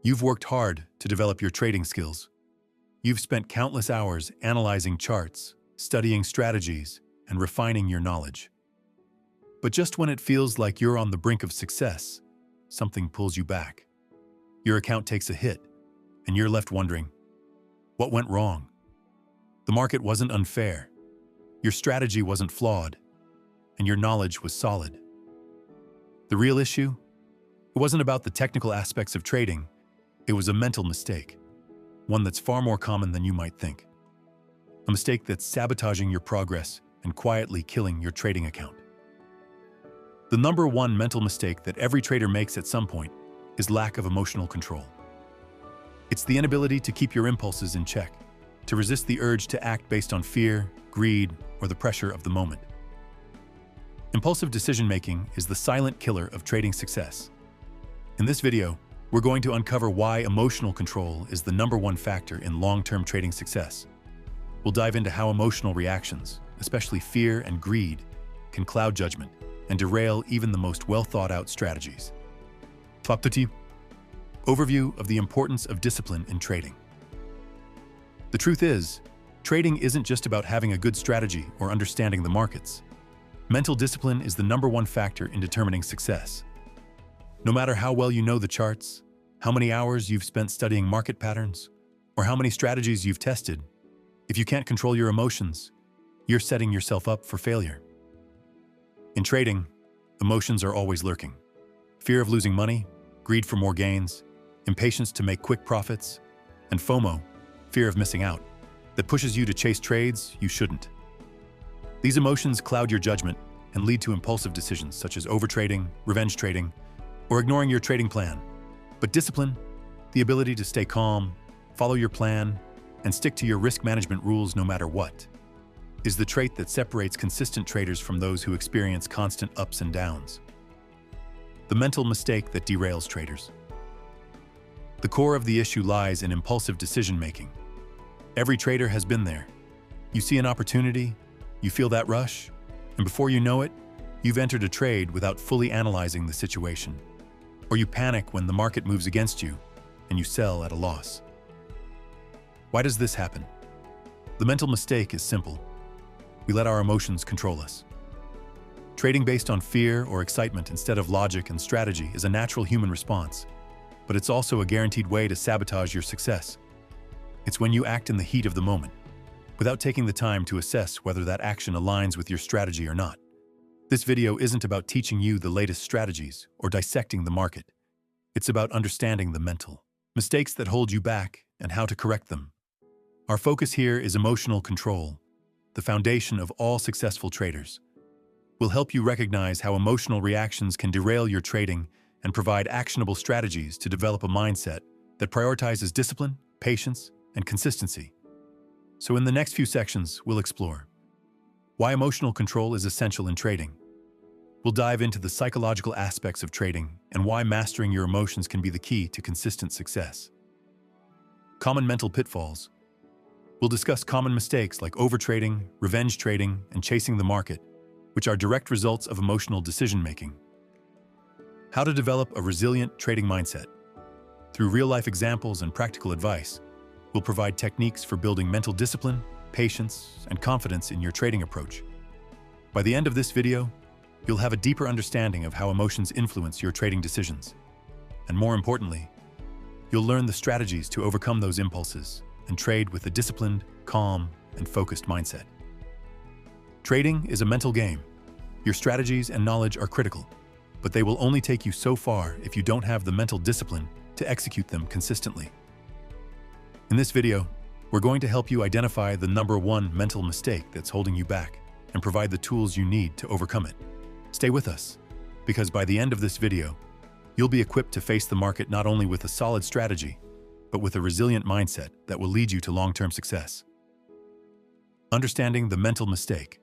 You've worked hard to develop your trading skills. You've spent countless hours analyzing charts, studying strategies, and refining your knowledge. But just when it feels like you're on the brink of success, something pulls you back. Your account takes a hit, and you're left wondering, what went wrong? The market wasn't unfair. Your strategy wasn't flawed, and your knowledge was solid. The real issue? It wasn't about the technical aspects of trading. It was a mental mistake, one that's far more common than you might think. A mistake that's sabotaging your progress and quietly killing your trading account. The number one mental mistake that every trader makes at some point is lack of emotional control. It's the inability to keep your impulses in check, to resist the urge to act based on fear, greed, or the pressure of the moment. Impulsive decision-making is the silent killer of trading success. In this video, we're going to uncover why emotional control is the number one factor in long-term trading success. We'll dive into how emotional reactions, especially fear and greed, can cloud judgment and derail even the most well-thought-out strategies. Top 30. Overview of the importance of discipline in trading. The truth is, trading isn't just about having a good strategy or understanding the markets. Mental discipline is the number one factor in determining success. No matter how well you know the charts, how many hours you've spent studying market patterns, or how many strategies you've tested, if you can't control your emotions, you're setting yourself up for failure. In trading, emotions are always lurking. Fear of losing money, greed for more gains, impatience to make quick profits, and FOMO, fear of missing out, that pushes you to chase trades you shouldn't. These emotions cloud your judgment and lead to impulsive decisions such as overtrading, revenge trading, or ignoring your trading plan. But discipline, the ability to stay calm, follow your plan, and stick to your risk management rules no matter what, is the trait that separates consistent traders from those who experience constant ups and downs. The mental mistake that derails traders. The core of the issue lies in impulsive decision-making. Every trader has been there. You see an opportunity, you feel that rush, and before you know it, you've entered a trade without fully analyzing the situation. Or you panic when the market moves against you, and you sell at a loss. Why does this happen? The mental mistake is simple. We let our emotions control us. Trading based on fear or excitement instead of logic and strategy is a natural human response, but it's also a guaranteed way to sabotage your success. It's when you act in the heat of the moment, without taking the time to assess whether that action aligns with your strategy or not. This video isn't about teaching you the latest strategies or dissecting the market. It's about understanding the mental mistakes that hold you back and how to correct them. Our focus here is emotional control, the foundation of all successful traders. We'll help you recognize how emotional reactions can derail your trading and provide actionable strategies to develop a mindset that prioritizes discipline, patience, and consistency. So in the next few sections, we'll explore why emotional control is essential in trading. We'll dive into the psychological aspects of trading and why mastering your emotions can be the key to consistent success. Common mental pitfalls. We'll discuss common mistakes like overtrading, revenge trading, and chasing the market, which are direct results of emotional decision-making. How to develop a resilient trading mindset. Through real-life examples and practical advice, we'll provide techniques for building mental discipline, patience, and confidence in your trading approach. By the end of this video, you'll have a deeper understanding of how emotions influence your trading decisions. And more importantly, you'll learn the strategies to overcome those impulses and trade with a disciplined, calm, and focused mindset. Trading is a mental game. Your strategies and knowledge are critical, but they will only take you so far if you don't have the mental discipline to execute them consistently. In this video, we're going to help you identify the number one mental mistake that's holding you back and provide the tools you need to overcome it. Stay with us, because by the end of this video, you'll be equipped to face the market not only with a solid strategy, but with a resilient mindset that will lead you to long-term success. Understanding the mental mistake.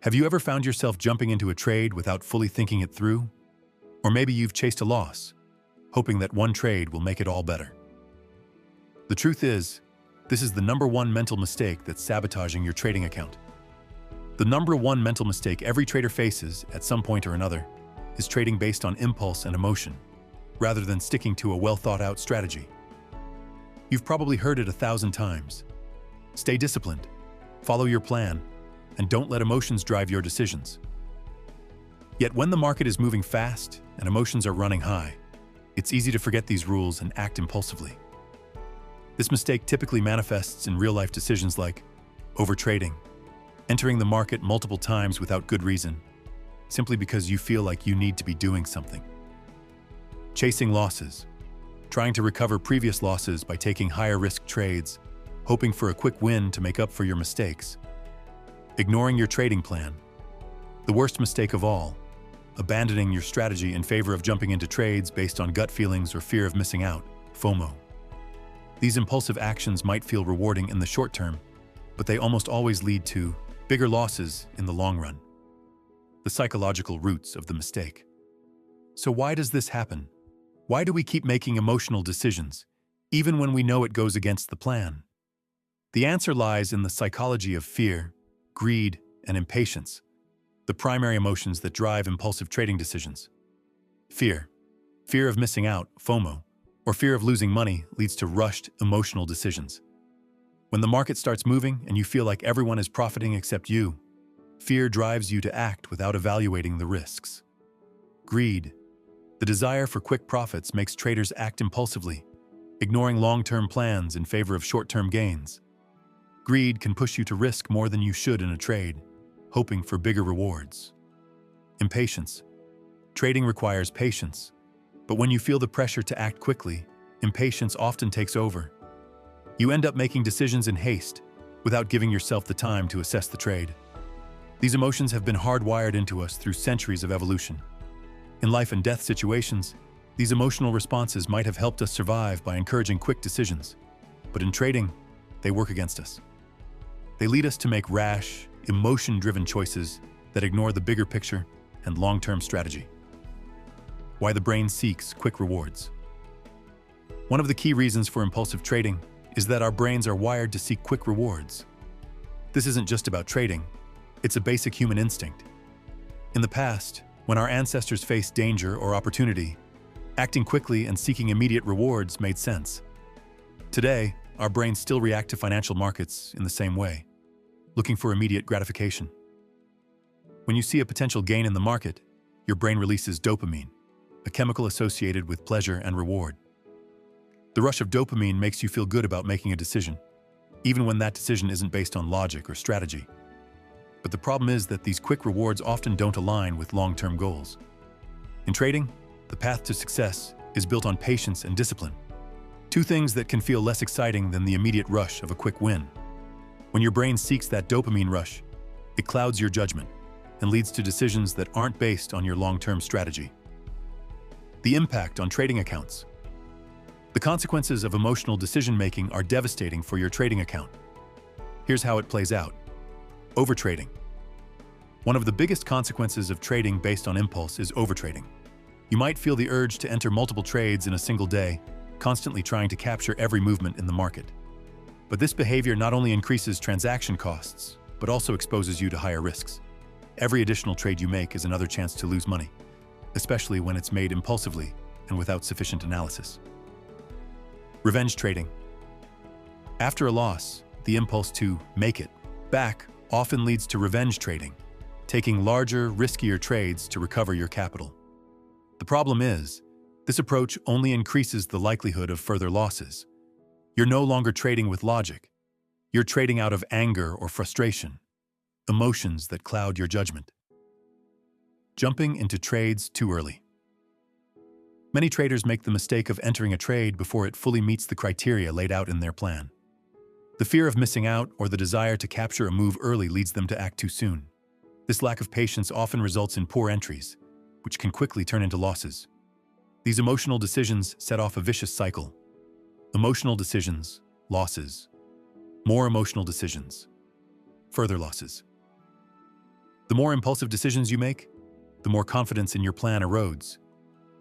Have you ever found yourself jumping into a trade without fully thinking it through? Or maybe you've chased a loss, hoping that one trade will make it all better. The truth is, this is the number one mental mistake that's sabotaging your trading account. The number one mental mistake every trader faces at some point or another is trading based on impulse and emotion. rather than sticking to a well-thought-out strategy. You've probably heard it 1,000 times. Stay disciplined, follow your plan, and don't let emotions drive your decisions. Yet when the market is moving fast and emotions are running high, it's easy to forget these rules and act impulsively. This mistake typically manifests in real-life decisions like overtrading, entering the market multiple times without good reason, simply because you feel like you need to be doing something. Chasing losses, trying to recover previous losses by taking higher-risk trades, hoping for a quick win to make up for your mistakes. Ignoring your trading plan. The worst mistake of all, abandoning your strategy in favor of jumping into trades based on gut feelings or fear of missing out, FOMO. These impulsive actions might feel rewarding in the short term, but they almost always lead to bigger losses in the long run. The psychological roots of the mistake. So why does this happen? Why do we keep making emotional decisions, even when we know it goes against the plan? The answer lies in the psychology of fear, greed, and impatience, the primary emotions that drive impulsive trading decisions. Fear. Fear of missing out, FOMO, or fear of losing money leads to rushed, emotional decisions. When the market starts moving and you feel like everyone is profiting except you, fear drives you to act without evaluating the risks. Greed. The desire for quick profits makes traders act impulsively, ignoring long-term plans in favor of short-term gains. Greed can push you to risk more than you should in a trade, hoping for bigger rewards. Impatience. Trading requires patience, but when you feel the pressure to act quickly, impatience often takes over. You end up making decisions in haste, without giving yourself the time to assess the trade. These emotions have been hardwired into us through centuries of evolution. In life and death situations, these emotional responses might have helped us survive by encouraging quick decisions, but in trading, they work against us. They lead us to make rash, emotion-driven choices that ignore the bigger picture and long-term strategy. Why the brain seeks quick rewards. One of the key reasons for impulsive trading is that our brains are wired to seek quick rewards. This isn't just about trading, it's a basic human instinct. In the past, when our ancestors faced danger or opportunity, acting quickly and seeking immediate rewards made sense. Today, our brains still react to financial markets in the same way, looking for immediate gratification. When you see a potential gain in the market, your brain releases dopamine, a chemical associated with pleasure and reward. The rush of dopamine makes you feel good about making a decision, even when that decision isn't based on logic or strategy. But the problem is that these quick rewards often don't align with long-term goals. In trading, the path to success is built on patience and discipline, two things that can feel less exciting than the immediate rush of a quick win. When your brain seeks that dopamine rush, it clouds your judgment and leads to decisions that aren't based on your long-term strategy. The impact on trading accounts. The consequences of emotional decision-making are devastating for your trading account. Here's how it plays out. Overtrading. One of the biggest consequences of trading based on impulse is overtrading. You might feel the urge to enter multiple trades in a single day, constantly trying to capture every movement in the market. But this behavior not only increases transaction costs, but also exposes you to higher risks. Every additional trade you make is another chance to lose money, especially when it's made impulsively and without sufficient analysis. Revenge trading. After a loss, the impulse to make it back often leads to revenge trading, taking larger, riskier trades to recover your capital. The problem is, this approach only increases the likelihood of further losses. You're no longer trading with logic. You're trading out of anger or frustration, emotions that cloud your judgment. Jumping into trades too early. Many traders make the mistake of entering a trade before it fully meets the criteria laid out in their plan. The fear of missing out or the desire to capture a move early leads them to act too soon. This lack of patience often results in poor entries, which can quickly turn into losses. These emotional decisions set off a vicious cycle. Emotional decisions, losses. More emotional decisions, further losses. The more impulsive decisions you make, the more confidence in your plan erodes.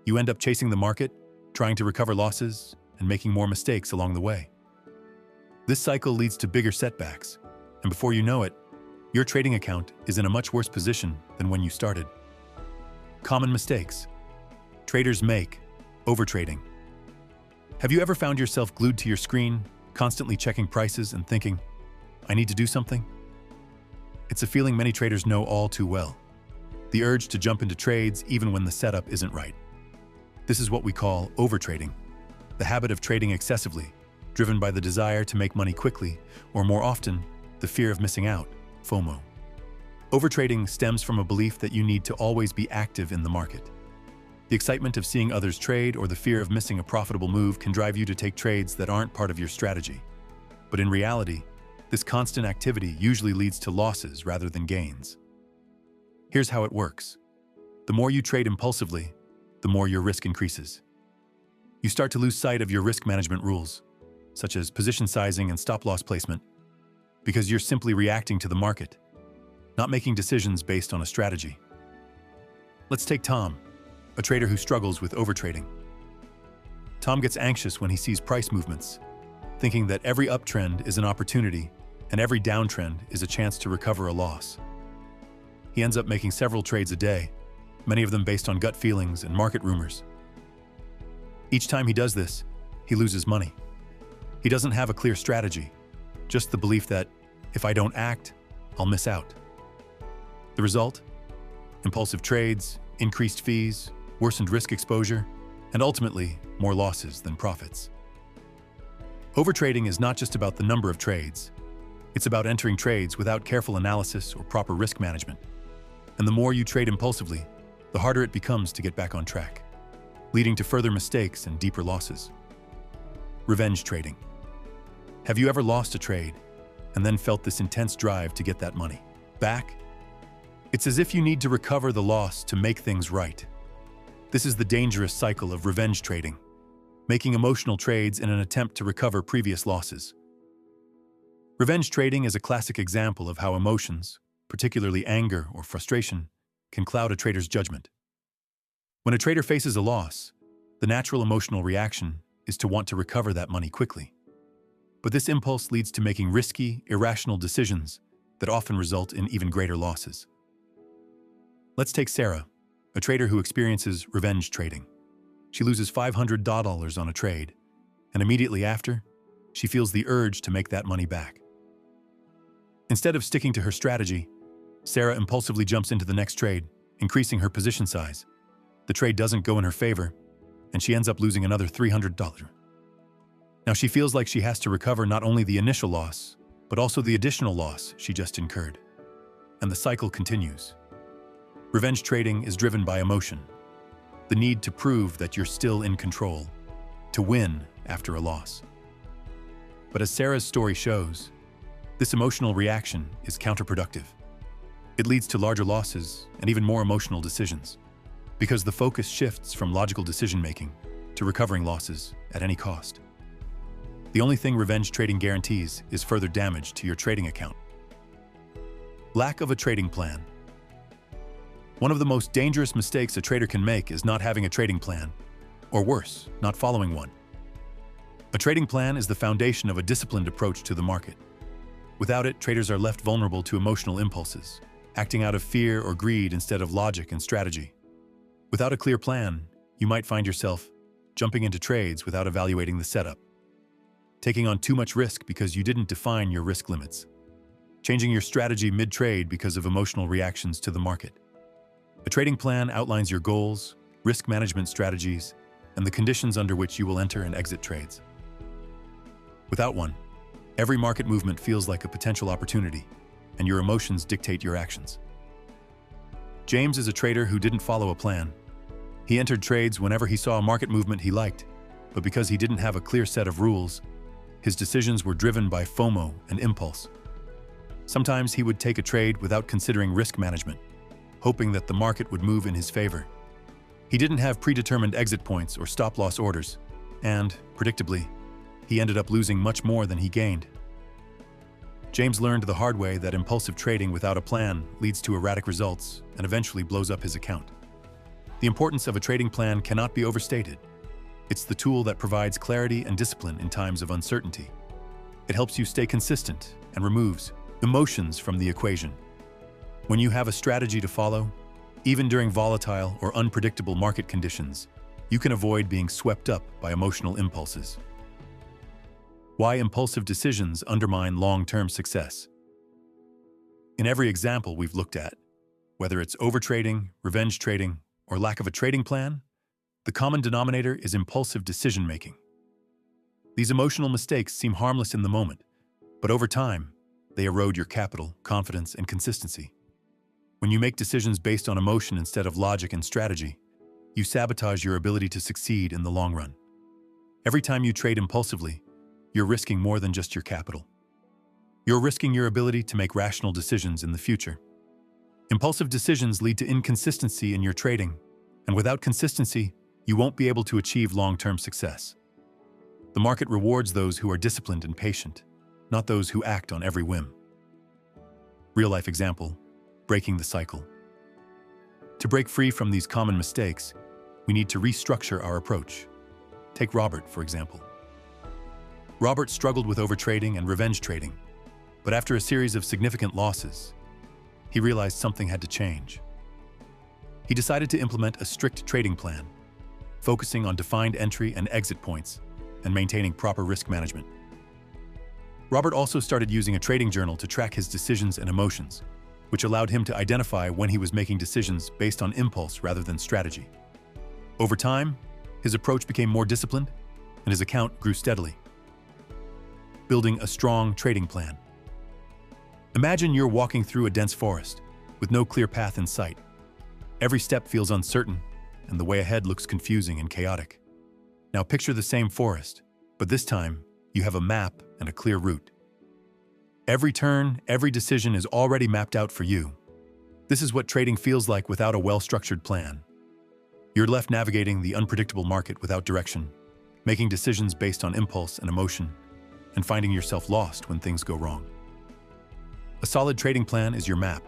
You end up chasing the market, trying to recover losses, and making more mistakes along the way. This cycle leads to bigger setbacks, and before you know it, your trading account is in a much worse position than when you started. Common mistakes traders make Overtrading. Have you ever found yourself glued to your screen, constantly checking prices and thinking, I need to do something? It's a feeling many traders know all too well. The urge to jump into trades even when the setup isn't right. This is what we call overtrading, the habit of trading excessively, driven by the desire to make money quickly, or more often, the fear of missing out, FOMO. Overtrading stems from a belief that you need to always be active in the market. The excitement of seeing others trade or the fear of missing a profitable move can drive you to take trades that aren't part of your strategy. But in reality, this constant activity usually leads to losses rather than gains. Here's how it works. The more you trade impulsively, the more your risk increases. You start to lose sight of your risk management rules, such as position sizing and stop-loss placement, because you're simply reacting to the market, not making decisions based on a strategy. Let's take Tom, a trader who struggles with overtrading. Tom gets anxious when he sees price movements, thinking that every uptrend is an opportunity and every downtrend is a chance to recover a loss. He ends up making several trades a day, many of them based on gut feelings and market rumors. Each time he does this, he loses money. He doesn't have a clear strategy, just the belief that if I don't act, I'll miss out. The result? Impulsive trades, increased fees, worsened risk exposure, and ultimately, more losses than profits. Overtrading is not just about the number of trades. It's about entering trades without careful analysis or proper risk management. And the more you trade impulsively, the harder it becomes to get back on track, leading to further mistakes and deeper losses. Revenge trading. Have you ever lost a trade and then felt this intense drive to get that money back? It's as if you need to recover the loss to make things right. This is the dangerous cycle of revenge trading, making emotional trades in an attempt to recover previous losses. Revenge trading is a classic example of how emotions, particularly anger or frustration, can cloud a trader's judgment. When a trader faces a loss, the natural emotional reaction is to want to recover that money quickly. But this impulse leads to making risky, irrational decisions that often result in even greater losses. Let's take Sarah, a trader who experiences revenge trading. She loses $500 on a trade, and immediately after, she feels the urge to make that money back. Instead of sticking to her strategy, Sarah impulsively jumps into the next trade, increasing her position size. The trade doesn't go in her favor, and she ends up losing another $300. Now she feels like she has to recover not only the initial loss, but also the additional loss she just incurred. And the cycle continues. Revenge trading is driven by emotion, the need to prove that you're still in control, to win after a loss. But as Sarah's story shows, this emotional reaction is counterproductive. It leads to larger losses and even more emotional decisions, because the focus shifts from logical decision-making to recovering losses at any cost. The only thing revenge trading guarantees is further damage to your trading account. Lack of a trading plan. One of the most dangerous mistakes a trader can make is not having a trading plan, or worse, not following one. A trading plan is the foundation of a disciplined approach to the market. Without it, traders are left vulnerable to emotional impulses, acting out of fear or greed instead of logic and strategy. Without a clear plan, you might find yourself jumping into trades without evaluating the setup, taking on too much risk because you didn't define your risk limits, changing your strategy mid-trade because of emotional reactions to the market. A trading plan outlines your goals, risk management strategies, and the conditions under which you will enter and exit trades. Without one, every market movement feels like a potential opportunity, and your emotions dictate your actions. James is a trader who didn't follow a plan. He entered trades whenever he saw a market movement he liked, but because he didn't have a clear set of rules, his decisions were driven by FOMO and impulse. Sometimes he would take a trade without considering risk management, hoping that the market would move in his favor. He didn't have predetermined exit points or stop-loss orders, and, predictably, he ended up losing much more than he gained. James learned the hard way that impulsive trading without a plan leads to erratic results and eventually blows up his account. The importance of a trading plan cannot be overstated. It's the tool that provides clarity and discipline in times of uncertainty. It helps you stay consistent and removes emotions from the equation. When you have a strategy to follow, even during volatile or unpredictable market conditions, you can avoid being swept up by emotional impulses. Why impulsive decisions undermine long-term success. In every example we've looked at, whether it's overtrading, revenge trading, or lack of a trading plan, the common denominator is impulsive decision-making. These emotional mistakes seem harmless in the moment, but over time, they erode your capital, confidence, and consistency. When you make decisions based on emotion instead of logic and strategy, you sabotage your ability to succeed in the long run. Every time you trade impulsively, you're risking more than just your capital. You're risking your ability to make rational decisions in the future. Impulsive decisions lead to inconsistency in your trading, and without consistency, you won't be able to achieve long-term success. The market rewards those who are disciplined and patient, not those who act on every whim. Real-life example, breaking the cycle. To break free from these common mistakes, we need to restructure our approach. Take Robert, for example. Robert struggled with overtrading and revenge trading, but after a series of significant losses, he realized something had to change. He decided to implement a strict trading plan, focusing on defined entry and exit points and maintaining proper risk management. Robert also started using a trading journal to track his decisions and emotions, which allowed him to identify when he was making decisions based on impulse rather than strategy. Over time, his approach became more disciplined, and his account grew steadily. Building a strong trading plan. Imagine you're walking through a dense forest with no clear path in sight. Every step feels uncertain, and the way ahead looks confusing and chaotic. Now picture the same forest, but this time you have a map and a clear route. Every turn, every decision is already mapped out for you. This is what trading feels like without a well-structured plan. You're left navigating the unpredictable market without direction, making decisions based on impulse and emotion, and finding yourself lost when things go wrong. A solid trading plan is your map.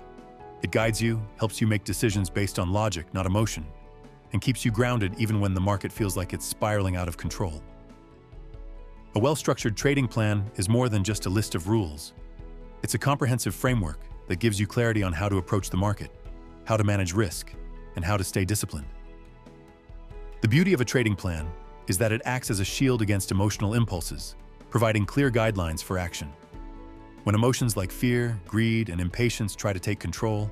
It guides you, helps you make decisions based on logic, not emotion, and keeps you grounded even when the market feels like it's spiraling out of control. A well-structured trading plan is more than just a list of rules. It's a comprehensive framework that gives you clarity on how to approach the market, how to manage risk, and how to stay disciplined. The beauty of a trading plan is that it acts as a shield against emotional impulses, providing clear guidelines for action. When emotions like fear, greed, and impatience try to take control,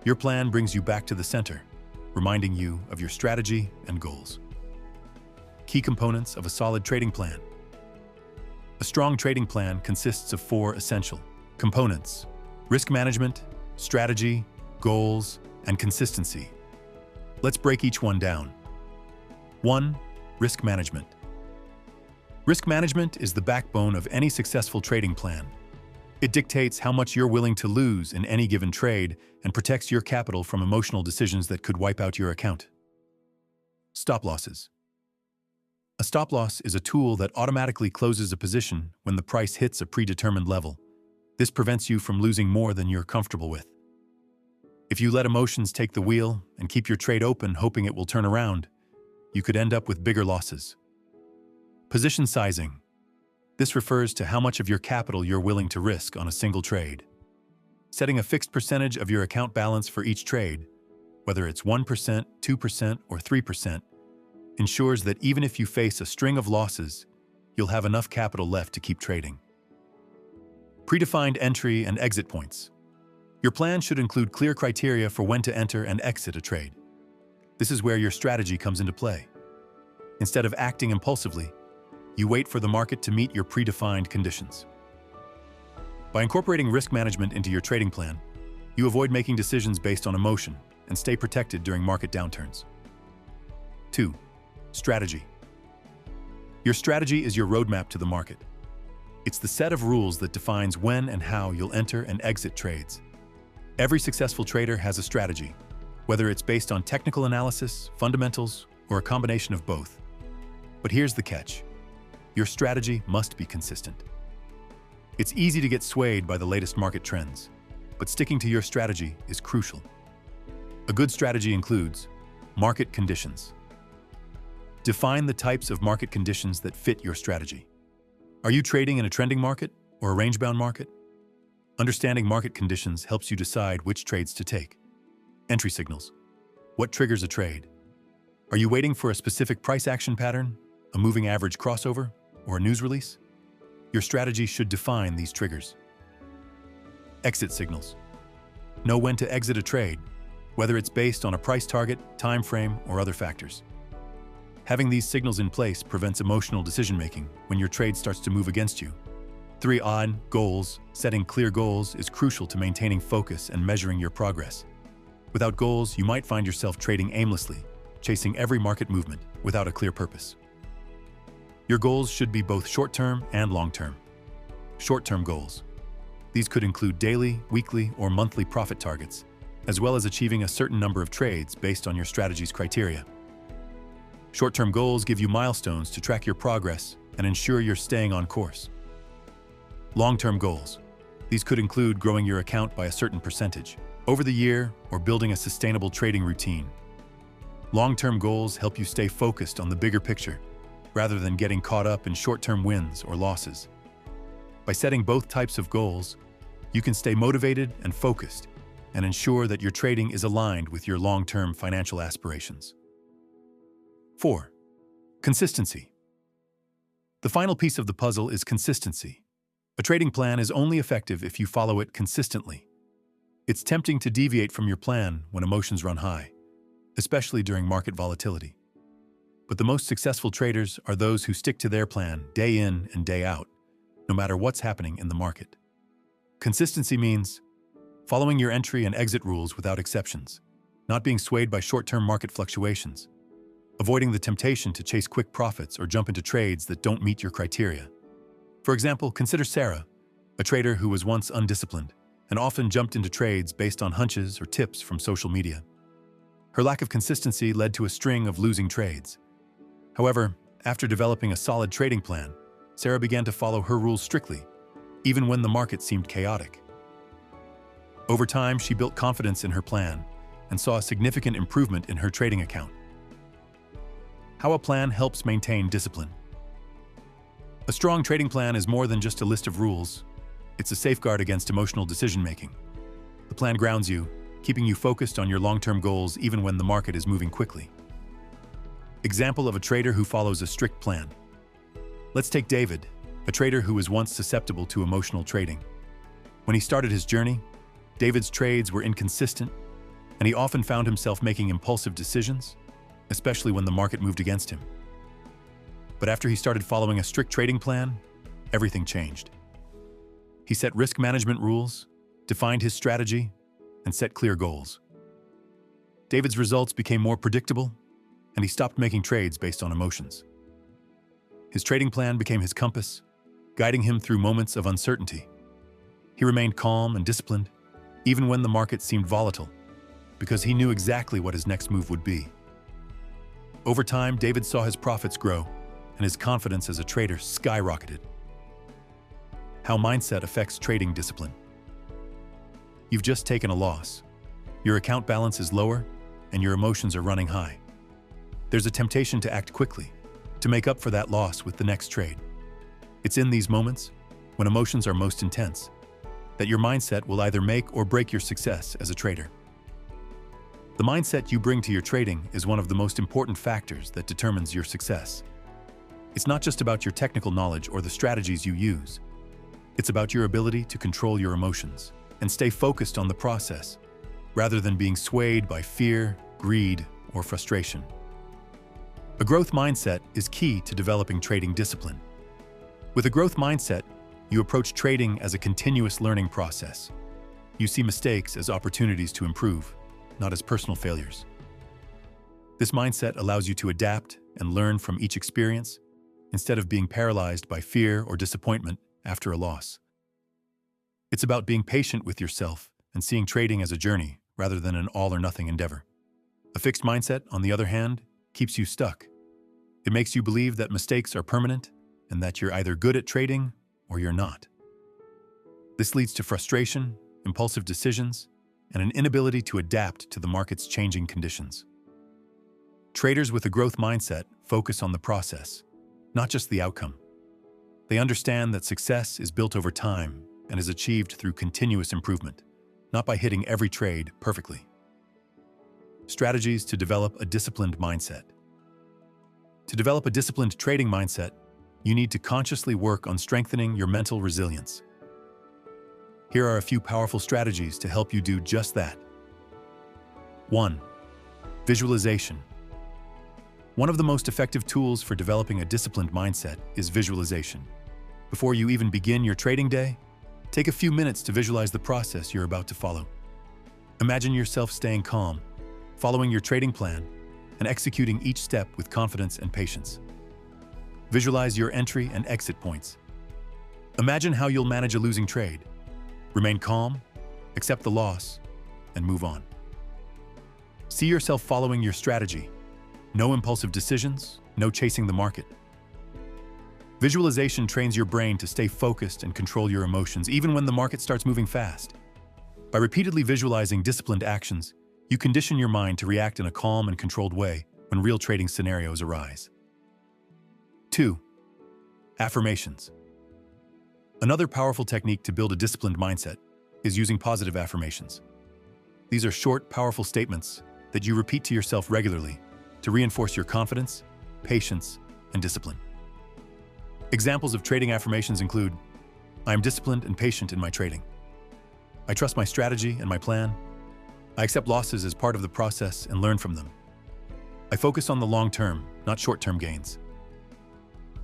your plan brings you back to the center, reminding you of your strategy and goals. Key components of a solid trading plan. A strong trading plan consists of 4 essential components: risk management, strategy, goals, and consistency. Let's break each one down. 1. Risk management. Risk management is the backbone of any successful trading plan. It dictates how much you're willing to lose in any given trade and protects your capital from emotional decisions that could wipe out your account. Stop losses. A stop loss is a tool that automatically closes a position when the price hits a predetermined level. This prevents you from losing more than you're comfortable with. If you let emotions take the wheel and keep your trade open hoping it will turn around, you could end up with bigger losses. Position sizing. This refers to how much of your capital you're willing to risk on a single trade. Setting a fixed percentage of your account balance for each trade, whether it's 1%, 2%, or 3%, ensures that even if you face a string of losses, you'll have enough capital left to keep trading. Predefined entry and exit points. Your plan should include clear criteria for when to enter and exit a trade. This is where your strategy comes into play. Instead of acting impulsively, you wait for the market to meet your predefined conditions. By incorporating risk management into your trading plan, you avoid making decisions based on emotion and stay protected during market downturns. 2. Strategy. Your strategy is your roadmap to the market. It's the set of rules that defines when and how you'll enter and exit trades. Every successful trader has a strategy, whether it's based on technical analysis, fundamentals, or a combination of both. But here's the catch. Your strategy must be consistent. It's easy to get swayed by the latest market trends, but sticking to your strategy is crucial. A good strategy includes market conditions. Define the types of market conditions that fit your strategy. Are you trading in a trending market or a range-bound market? Understanding market conditions helps you decide which trades to take. Entry signals. What triggers a trade? Are you waiting for a specific price action pattern, a moving average crossover, or a news release? Your strategy should define these triggers. Exit signals. Know when to exit a trade, whether it's based on a price target, time frame, or other factors. Having these signals in place prevents emotional decision-making when your trade starts to move against you. 3. Goals. Setting clear goals is crucial to maintaining focus and measuring your progress. Without goals, you might find yourself trading aimlessly, chasing every market movement without a clear purpose. Your goals should be both short-term and long-term. Short-term goals. These could include daily, weekly, or monthly profit targets, as well as achieving a certain number of trades based on your strategy's criteria. Short-term goals give you milestones to track your progress and ensure you're staying on course. Long-term goals. These could include growing your account by a certain percentage over the year or building a sustainable trading routine. Long-term goals help you stay focused on the bigger picture, rather than getting caught up in short-term wins or losses. By setting both types of goals, you can stay motivated and focused and ensure that your trading is aligned with your long-term financial aspirations. 4. Consistency. The final piece of the puzzle is consistency. A trading plan is only effective if you follow it consistently. It's tempting to deviate from your plan when emotions run high, especially during market volatility. But the most successful traders are those who stick to their plan day in and day out, no matter what's happening in the market. Consistency means following your entry and exit rules without exceptions, not being swayed by short-term market fluctuations, avoiding the temptation to chase quick profits or jump into trades that don't meet your criteria. For example, consider Sarah, a trader who was once undisciplined and often jumped into trades based on hunches or tips from social media. Her lack of consistency led to a string of losing trades. However, after developing a solid trading plan, Sarah began to follow her rules strictly, even when the market seemed chaotic. Over time, she built confidence in her plan and saw a significant improvement in her trading account. How a plan helps maintain discipline. A strong trading plan is more than just a list of rules. It's a safeguard against emotional decision-making. The plan grounds you, keeping you focused on your long-term goals even when the market is moving quickly. Example of a trader who follows a strict plan. Let's take David, a trader who was once susceptible to emotional trading. When he started his journey, David's trades were inconsistent, and he often found himself making impulsive decisions, especially when the market moved against him. But after he started following a strict trading plan, everything changed. He set risk management rules, defined his strategy, and set clear goals. David's results became more predictable, and he stopped making trades based on emotions. His trading plan became his compass, guiding him through moments of uncertainty. He remained calm and disciplined, even when the market seemed volatile, because he knew exactly what his next move would be. Over time, David saw his profits grow, and his confidence as a trader skyrocketed. How mindset affects trading discipline. You've just taken a loss. Your account balance is lower, and your emotions are running high. There's a temptation to act quickly, to make up for that loss with the next trade. It's in these moments, when emotions are most intense, that your mindset will either make or break your success as a trader. The mindset you bring to your trading is one of the most important factors that determines your success. It's not just about your technical knowledge or the strategies you use. It's about your ability to control your emotions and stay focused on the process, rather than being swayed by fear, greed, or frustration. A growth mindset is key to developing trading discipline. With a growth mindset, you approach trading as a continuous learning process. You see mistakes as opportunities to improve, not as personal failures. This mindset allows you to adapt and learn from each experience instead of being paralyzed by fear or disappointment after a loss. It's about being patient with yourself and seeing trading as a journey rather than an all-or-nothing endeavor. A fixed mindset, on the other hand, keeps you stuck. It makes you believe that mistakes are permanent and that you're either good at trading or you're not. This leads to frustration, impulsive decisions, and an inability to adapt to the market's changing conditions. Traders with a growth mindset focus on the process, not just the outcome. They understand that success is built over time and is achieved through continuous improvement, not by hitting every trade perfectly. Strategies to develop a disciplined mindset. To develop a disciplined trading mindset, you need to consciously work on strengthening your mental resilience. Here are a few powerful strategies to help you do just that. 1. Visualization. One of the most effective tools for developing a disciplined mindset is visualization. Before you even begin your trading day, take a few minutes to visualize the process you're about to follow. Imagine yourself staying calm, following your trading plan, and executing each step with confidence and patience. Visualize your entry and exit points. Imagine how you'll manage a losing trade. Remain calm, accept the loss, and move on. See yourself following your strategy. No impulsive decisions, no chasing the market. Visualization trains your brain to stay focused and control your emotions even when the market starts moving fast. By repeatedly visualizing disciplined actions, you condition your mind to react in a calm and controlled way when real trading scenarios arise. 2. Affirmations. Another powerful technique to build a disciplined mindset is using positive affirmations. These are short, powerful statements that you repeat to yourself regularly to reinforce your confidence, patience, and discipline. Examples of trading affirmations include, I am disciplined and patient in my trading. I trust my strategy and my plan. I accept losses as part of the process and learn from them. I focus on the long term, not short-term gains.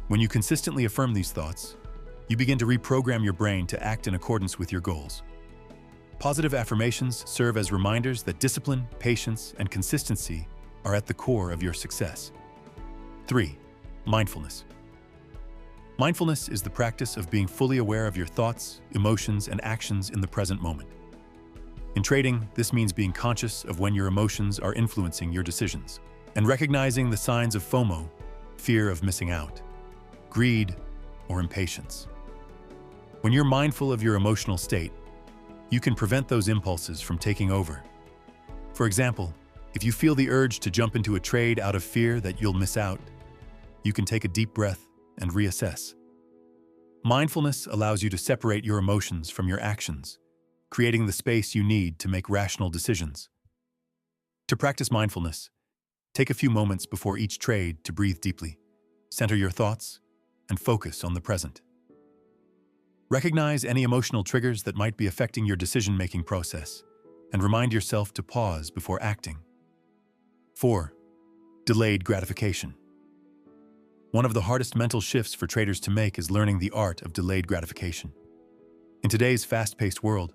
When you consistently affirm these thoughts, you begin to reprogram your brain to act in accordance with your goals. Positive affirmations serve as reminders that discipline, patience, and consistency are at the core of your success. 3. Mindfulness. Mindfulness is the practice of being fully aware of your thoughts, emotions, and actions in the present moment. In trading, this means being conscious of when your emotions are influencing your decisions and recognizing the signs of FOMO, fear of missing out, greed, or impatience. When you're mindful of your emotional state, you can prevent those impulses from taking over. For example, if you feel the urge to jump into a trade out of fear that you'll miss out, you can take a deep breath and reassess. Mindfulness allows you to separate your emotions from your actions, creating the space you need to make rational decisions. To practice mindfulness, take a few moments before each trade to breathe deeply, center your thoughts, and focus on the present. Recognize any emotional triggers that might be affecting your decision-making process, and remind yourself to pause before acting. 4. Delayed gratification. One of the hardest mental shifts for traders to make is learning the art of delayed gratification. In today's fast-paced world,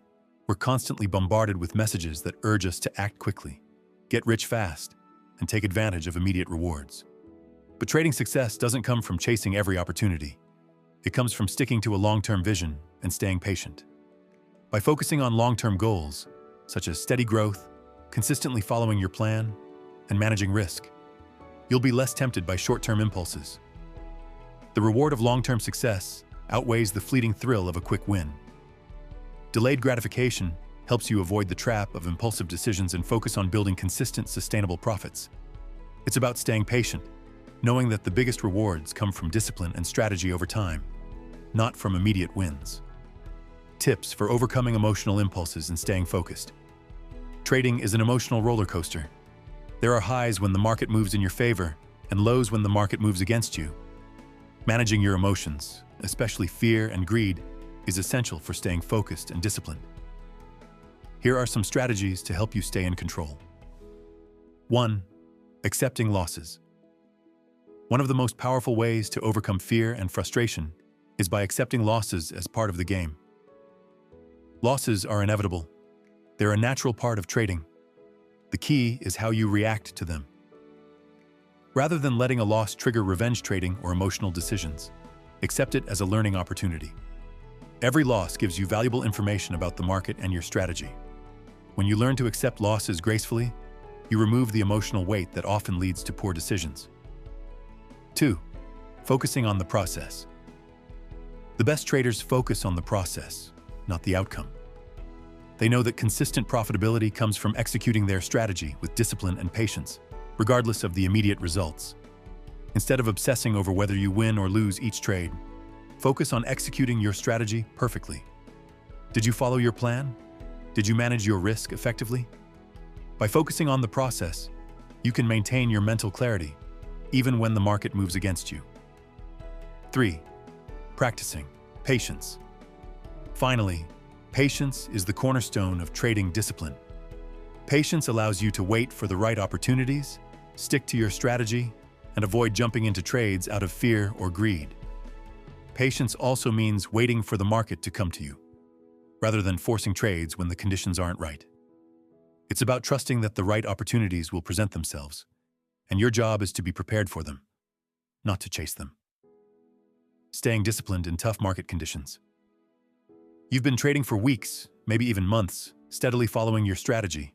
we're constantly bombarded with messages that urge us to act quickly, get rich fast, and take advantage of immediate rewards. But trading success doesn't come from chasing every opportunity. It comes from sticking to a long-term vision and staying patient. By focusing on long-term goals, such as steady growth, consistently following your plan, and managing risk, you'll be less tempted by short-term impulses. The reward of long-term success outweighs the fleeting thrill of a quick win. Delayed gratification helps you avoid the trap of impulsive decisions and focus on building consistent, sustainable profits. It's about staying patient, knowing that the biggest rewards come from discipline and strategy over time, not from immediate wins. Tips for overcoming emotional impulses and staying focused. Trading is an emotional roller coaster. There are highs when the market moves in your favor and lows when the market moves against you. Managing your emotions, especially fear and greed, is essential for staying focused and disciplined. Here are some strategies to help you stay in control. 1. Accepting losses. One of the most powerful ways to overcome fear and frustration is by accepting losses as part of the game. Losses are inevitable. They're a natural part of trading. The key is how you react to them. Rather than letting a loss trigger revenge trading or emotional decisions, accept it as a learning opportunity. Every loss gives you valuable information about the market and your strategy. When you learn to accept losses gracefully, you remove the emotional weight that often leads to poor decisions. 2. Focusing on the process. The best traders focus on the process, not the outcome. They know that consistent profitability comes from executing their strategy with discipline and patience, regardless of the immediate results. Instead of obsessing over whether you win or lose each trade, focus on executing your strategy perfectly. Did you follow your plan? Did you manage your risk effectively? By focusing on the process, you can maintain your mental clarity, even when the market moves against you. 3. Practicing patience. Finally, patience is the cornerstone of trading discipline. Patience allows you to wait for the right opportunities, stick to your strategy, and avoid jumping into trades out of fear or greed. Patience also means waiting for the market to come to you, rather than forcing trades when the conditions aren't right. It's about trusting that the right opportunities will present themselves, and your job is to be prepared for them, not to chase them. Staying disciplined in tough market conditions. You've been trading for weeks, maybe even months, steadily following your strategy.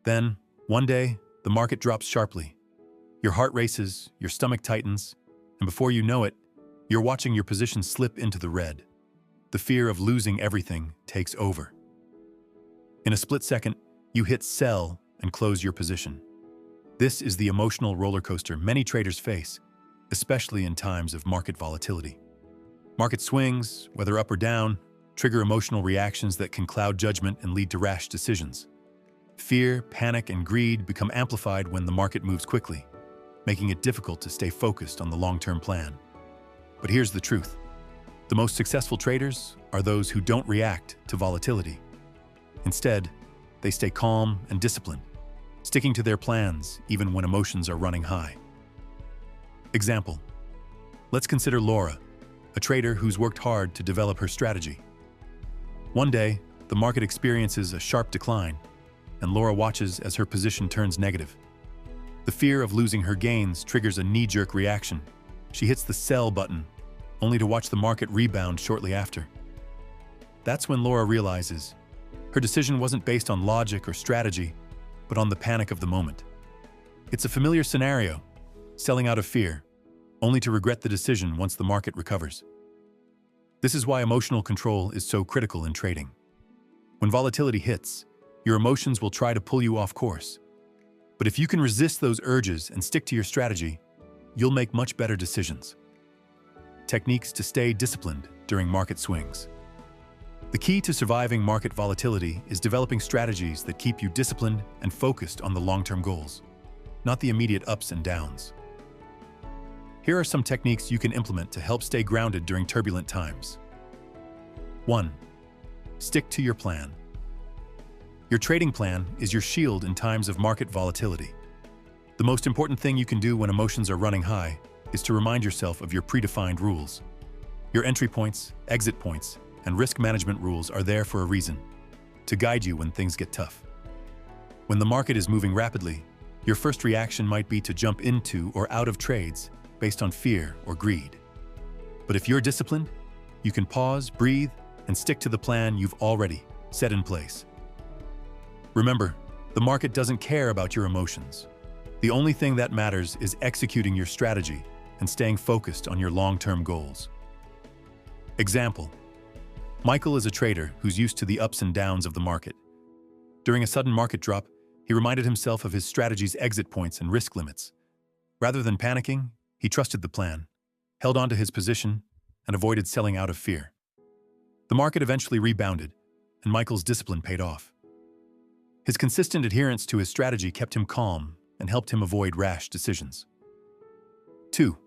Then, one day, the market drops sharply. Your heart races, your stomach tightens, and before you know it, you're watching your position slip into the red. The fear of losing everything takes over. In a split second, you hit sell and close your position. This is the emotional roller coaster many traders face, especially in times of market volatility. Market swings, whether up or down, trigger emotional reactions that can cloud judgment and lead to rash decisions. Fear, panic, and greed become amplified when the market moves quickly, making it difficult to stay focused on the long-term plan. But here's the truth. The most successful traders are those who don't react to volatility. Instead, they stay calm and disciplined, sticking to their plans even when emotions are running high. Example. Let's consider Laura, a trader who's worked hard to develop her strategy. One day, the market experiences a sharp decline, and Laura watches as her position turns negative. The fear of losing her gains triggers a knee-jerk reaction. She hits the sell button, only to watch the market rebound shortly after. That's when Laura realizes her decision wasn't based on logic or strategy, but on the panic of the moment. It's a familiar scenario, selling out of fear, only to regret the decision once the market recovers. This is why emotional control is so critical in trading. When volatility hits, your emotions will try to pull you off course. But if you can resist those urges and stick to your strategy, you'll make much better decisions. Techniques to stay disciplined during market swings. The key to surviving market volatility is developing strategies that keep you disciplined and focused on the long-term goals, not the immediate ups and downs. Here are some techniques you can implement to help stay grounded during turbulent times. 1. Stick to your plan. Your trading plan is your shield in times of market volatility. The most important thing you can do when emotions are running high is to remind yourself of your predefined rules. Your entry points, exit points, and risk management rules are there for a reason, to guide you when things get tough. When the market is moving rapidly, your first reaction might be to jump into or out of trades based on fear or greed. But if you're disciplined, you can pause, breathe, and stick to the plan you've already set in place. Remember, the market doesn't care about your emotions. The only thing that matters is executing your strategy and staying focused on your long-term goals. Example. Michael is a trader who's used to the ups and downs of the market. During a sudden market drop, he reminded himself of his strategy's exit points and risk limits. Rather than panicking, he trusted the plan, held on to his position, and avoided selling out of fear. The market eventually rebounded, and Michael's discipline paid off. His consistent adherence to his strategy kept him calm and helped him avoid rash decisions. 2.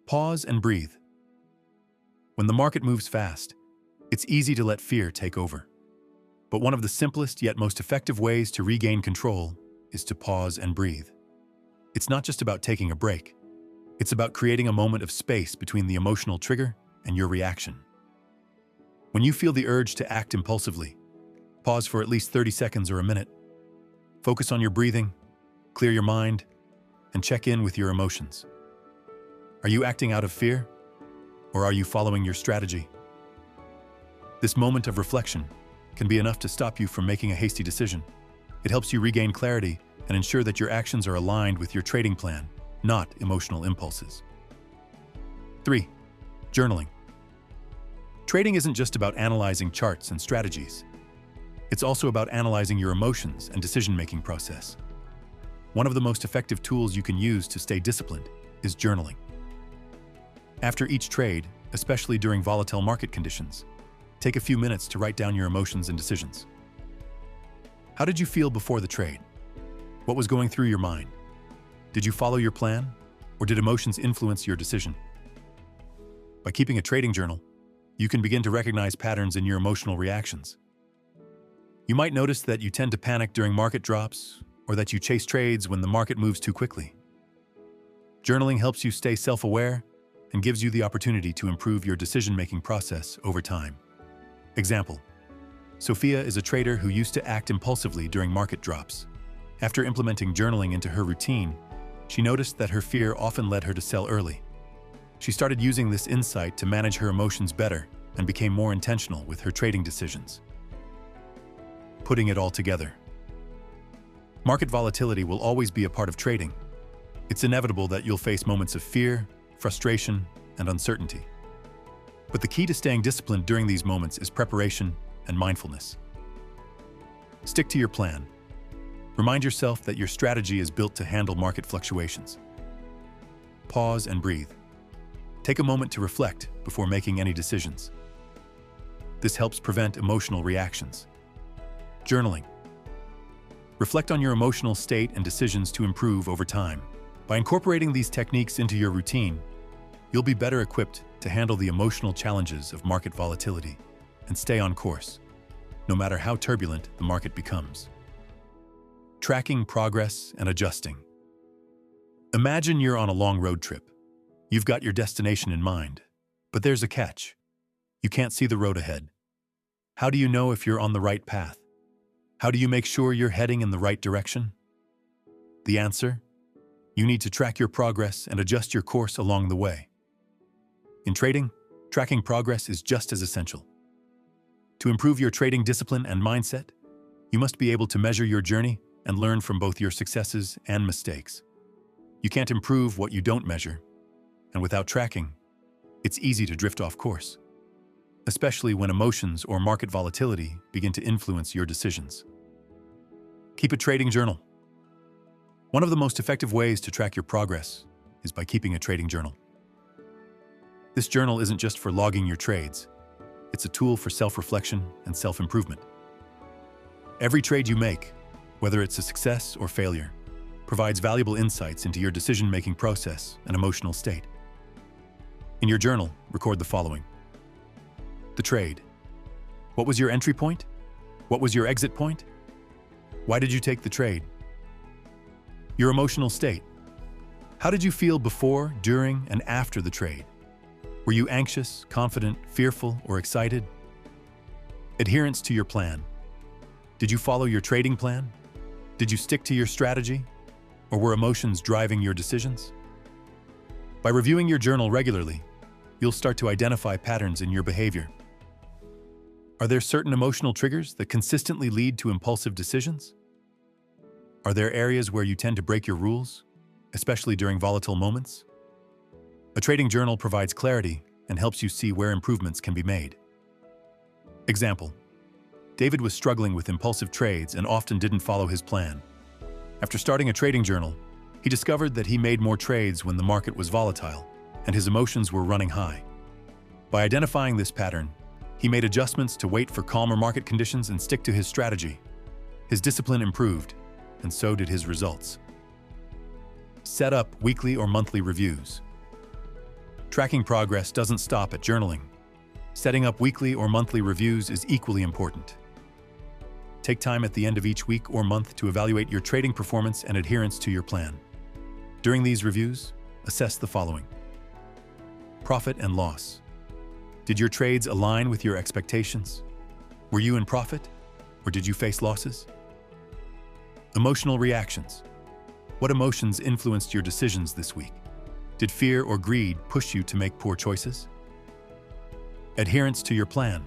Pause and breathe. When the market moves fast, it's easy to let fear take over. But one of the simplest yet most effective ways to regain control is to pause and breathe. It's not just about taking a break. It's about creating a moment of space between the emotional trigger and your reaction. When you feel the urge to act impulsively, pause for at least 30 seconds or a minute. Focus on your breathing, clear your mind, and check in with your emotions. Are you acting out of fear, or are you following your strategy? This moment of reflection can be enough to stop you from making a hasty decision. It helps you regain clarity and ensure that your actions are aligned with your trading plan, not emotional impulses. 3. Journaling. Trading isn't just about analyzing charts and strategies. It's also about analyzing your emotions and decision-making process. One of the most effective tools you can use to stay disciplined is journaling. After each trade, especially during volatile market conditions, take a few minutes to write down your emotions and decisions. How did you feel before the trade? What was going through your mind? Did you follow your plan, Or did emotions influence your decision? By keeping a trading journal, you can begin to recognize patterns in your emotional reactions. You might notice that you tend to panic during market drops, or that you chase trades when the market moves too quickly. Journaling helps you stay self-aware and gives you the opportunity to improve your decision-making process over time. Example: Sophia is a trader who used to act impulsively during market drops. After implementing journaling into her routine, she noticed that her fear often led her to sell early. She started using this insight to manage her emotions better and became more intentional with her trading decisions. Putting it all together. Market volatility will always be a part of trading. It's inevitable that you'll face moments of fear, frustration, and uncertainty. But the key to staying disciplined during these moments is preparation and mindfulness. Stick to your plan. Remind yourself that your strategy is built to handle market fluctuations. Pause and breathe. Take a moment to reflect before making any decisions. This helps prevent emotional reactions. Journaling. Reflect on your emotional state and decisions to improve over time. By incorporating these techniques into your routine, you'll be better equipped to handle the emotional challenges of market volatility and stay on course, no matter how turbulent the market becomes. Tracking progress and adjusting. Imagine you're on a long road trip. You've got your destination in mind, but there's a catch. You can't see the road ahead. How do you know if you're on the right path? How do you make sure you're heading in the right direction? The answer? You need to track your progress and adjust your course along the way. In trading, tracking progress is just as essential. To improve your trading discipline and mindset, you must be able to measure your journey and learn from both your successes and mistakes. You can't improve what you don't measure, and without tracking, it's easy to drift off course, especially when emotions or market volatility begin to influence your decisions. Keep a trading journal. One of the most effective ways to track your progress is by keeping a trading journal. This journal isn't just for logging your trades. It's a tool for self-reflection and self-improvement. Every trade you make, whether it's a success or failure, provides valuable insights into your decision-making process and emotional state. In your journal, record the following. The trade. What was your entry point? What was your exit point? Why did you take the trade? Your emotional state. How did you feel before, during, and after the trade? Were you anxious, confident, fearful, or excited? Adherence to your plan. Did you follow your trading plan? Did you stick to your strategy? Or were emotions driving your decisions? By reviewing your journal regularly, you'll start to identify patterns in your behavior. Are there certain emotional triggers that consistently lead to impulsive decisions? Are there areas where you tend to break your rules, especially during volatile moments? A trading journal provides clarity and helps you see where improvements can be made. Example: David was struggling with impulsive trades and often didn't follow his plan. After starting a trading journal, he discovered that he made more trades when the market was volatile and his emotions were running high. By identifying this pattern, he made adjustments to wait for calmer market conditions and stick to his strategy. His discipline improved, and so did his results. Set up weekly or monthly reviews. Tracking progress doesn't stop at journaling. Setting up weekly or monthly reviews is equally important. Take time at the end of each week or month to evaluate your trading performance and adherence to your plan. During these reviews, assess the following. Profit and loss. Did your trades align with your expectations? Were you in profit, or did you face losses? Emotional reactions. What emotions influenced your decisions this week? Did fear or greed push you to make poor choices? Adherence to your plan.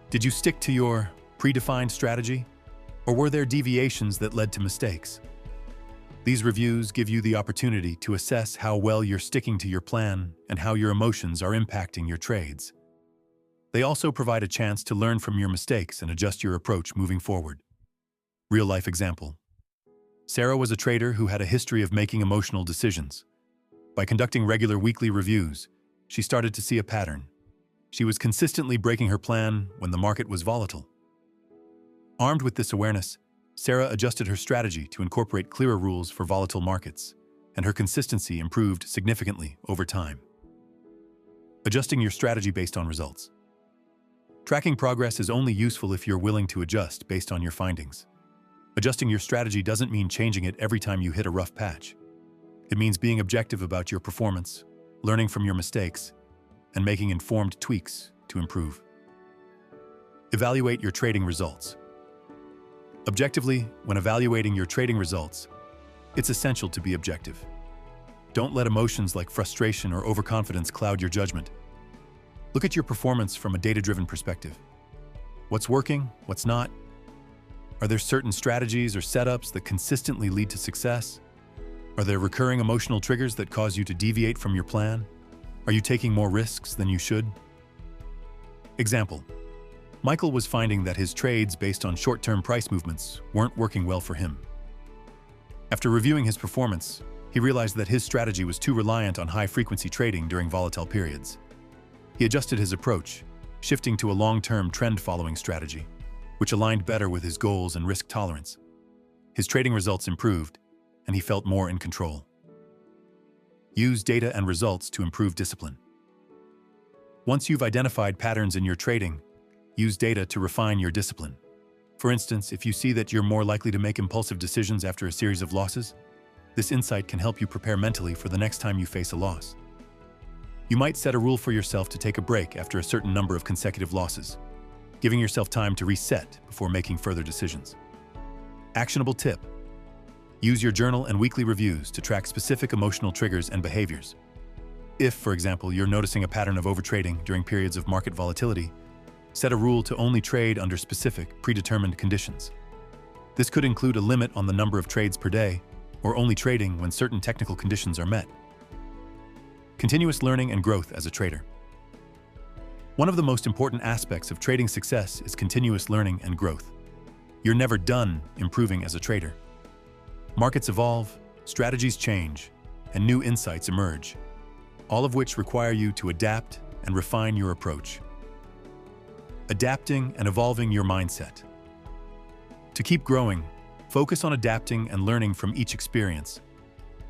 Did you stick to your predefined strategy, or were there deviations that led to mistakes? These reviews give you the opportunity to assess how well you're sticking to your plan and how your emotions are impacting your trades. They also provide a chance to learn from your mistakes and adjust your approach moving forward. Real-life example. Sarah was a trader who had a history of making emotional decisions. By conducting regular weekly reviews, she started to see a pattern. She was consistently breaking her plan when the market was volatile. Armed with this awareness, Sarah adjusted her strategy to incorporate clearer rules for volatile markets, and her consistency improved significantly over time. Adjusting your strategy based on results. Tracking progress is only useful if you're willing to adjust based on your findings. Adjusting your strategy doesn't mean changing it every time you hit a rough patch. It means being objective about your performance, learning from your mistakes, and making informed tweaks to improve. Evaluate your trading results. Objectively, when evaluating your trading results, it's essential to be objective. Don't let emotions like frustration or overconfidence cloud your judgment. Look at your performance from a data-driven perspective. What's working? What's not? Are there certain strategies or setups that consistently lead to success? Are there recurring emotional triggers that cause you to deviate from your plan? Are you taking more risks than you should? Example: Michael was finding that his trades based on short-term price movements weren't working well for him. After reviewing his performance, he realized that his strategy was too reliant on high-frequency trading during volatile periods. He adjusted his approach, shifting to a long-term trend-following strategy, which aligned better with his goals and risk tolerance. His trading results improved, and he felt more in control. Use data and results to improve discipline. Once you've identified patterns in your trading, use data to refine your discipline. For instance, if you see that you're more likely to make impulsive decisions after a series of losses, this insight can help you prepare mentally for the next time you face a loss. You might set a rule for yourself to take a break after a certain number of consecutive losses, giving yourself time to reset before making further decisions. Actionable tip: use your journal and weekly reviews to track specific emotional triggers and behaviors. If, for example, you're noticing a pattern of overtrading during periods of market volatility, set a rule to only trade under specific, predetermined conditions. This could include a limit on the number of trades per day, or only trading when certain technical conditions are met. Continuous learning and growth as a trader. One of the most important aspects of trading success is continuous learning and growth. You're never done improving as a trader. Markets evolve, strategies change, and new insights emerge, all of which require you to adapt and refine your approach. Adapting and evolving your mindset. To keep growing, focus on adapting and learning from each experience.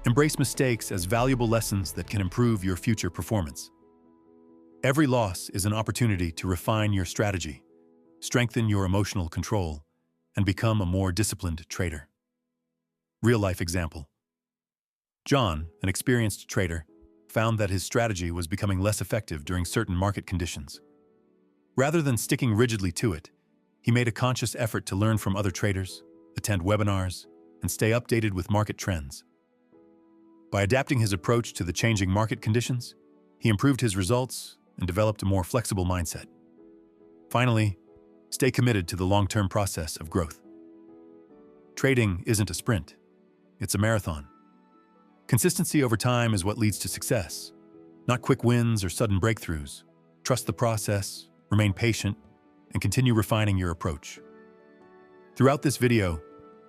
Embrace mistakes as valuable lessons that can improve your future performance. Every loss is an opportunity to refine your strategy, strengthen your emotional control, and become a more disciplined trader. Real-life example. John, an experienced trader, found that his strategy was becoming less effective during certain market conditions. Rather than sticking rigidly to it, he made a conscious effort to learn from other traders, attend webinars, and stay updated with market trends. By adapting his approach to the changing market conditions, he improved his results and developed a more flexible mindset. Finally, stay committed to the long-term process of growth. Trading isn't a sprint, it's a marathon. Consistency over time is what leads to success, not quick wins or sudden breakthroughs. Trust the process, remain patient, and continue refining your approach. Throughout this video,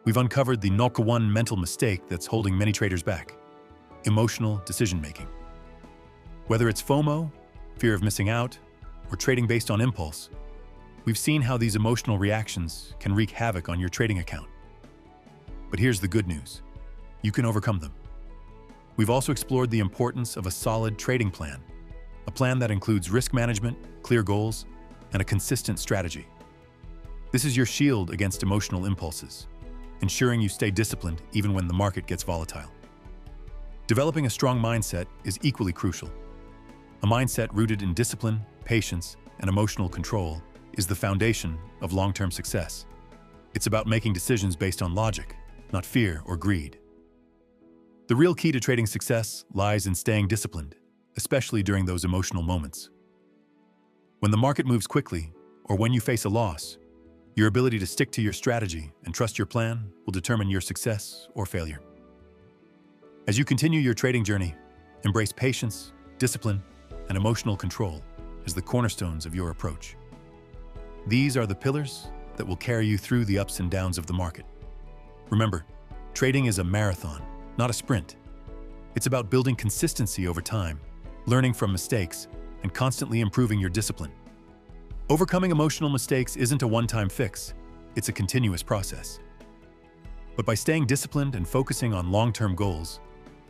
we've uncovered the number one mental mistake that's holding many traders back: emotional decision-making. Whether it's FOMO, fear of missing out, or trading based on impulse, we've seen how these emotional reactions can wreak havoc on your trading account. But here's the good news: you can overcome them. We've also explored the importance of a solid trading plan, a plan that includes risk management, clear goals, and a consistent strategy. This is your shield against emotional impulses, ensuring you stay disciplined even when the market gets volatile. Developing a strong mindset is equally crucial. A mindset rooted in discipline, patience, and emotional control is the foundation of long-term success. It's about making decisions based on logic, not fear or greed. The real key to trading success lies in staying disciplined, especially during those emotional moments. When the market moves quickly, or when you face a loss, your ability to stick to your strategy and trust your plan will determine your success or failure. As you continue your trading journey, embrace patience, discipline, and emotional control as the cornerstones of your approach. These are the pillars that will carry you through the ups and downs of the market. Remember, trading is a marathon, not a sprint. It's about building consistency over time, learning from mistakes, and constantly improving your discipline. Overcoming emotional mistakes isn't a one-time fix, it's a continuous process. But by staying disciplined and focusing on long-term goals,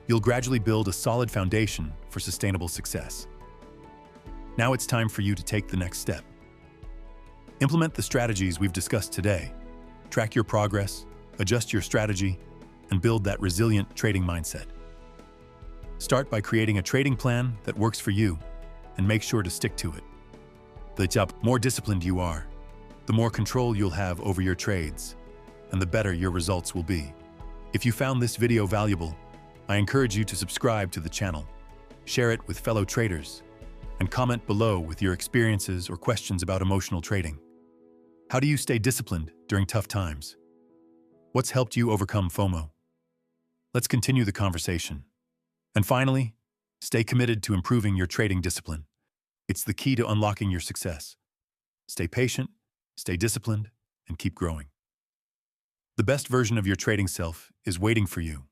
you'll gradually build a solid foundation for sustainable success. Now it's time for you to take the next step. Implement the strategies we've discussed today. Track your progress, adjust your strategy, and build that resilient trading mindset. Start by creating a trading plan that works for you, and make sure to stick to it. The more disciplined you are, the more control you'll have over your trades, and the better your results will be. If you found this video valuable, I encourage you to subscribe to the channel, share it with fellow traders, and comment below with your experiences or questions about emotional trading. How do you stay disciplined during tough times? What's helped you overcome FOMO? Let's continue the conversation. And finally, stay committed to improving your trading discipline. It's the key to unlocking your success. Stay patient, stay disciplined, and keep growing. The best version of your trading self is waiting for you.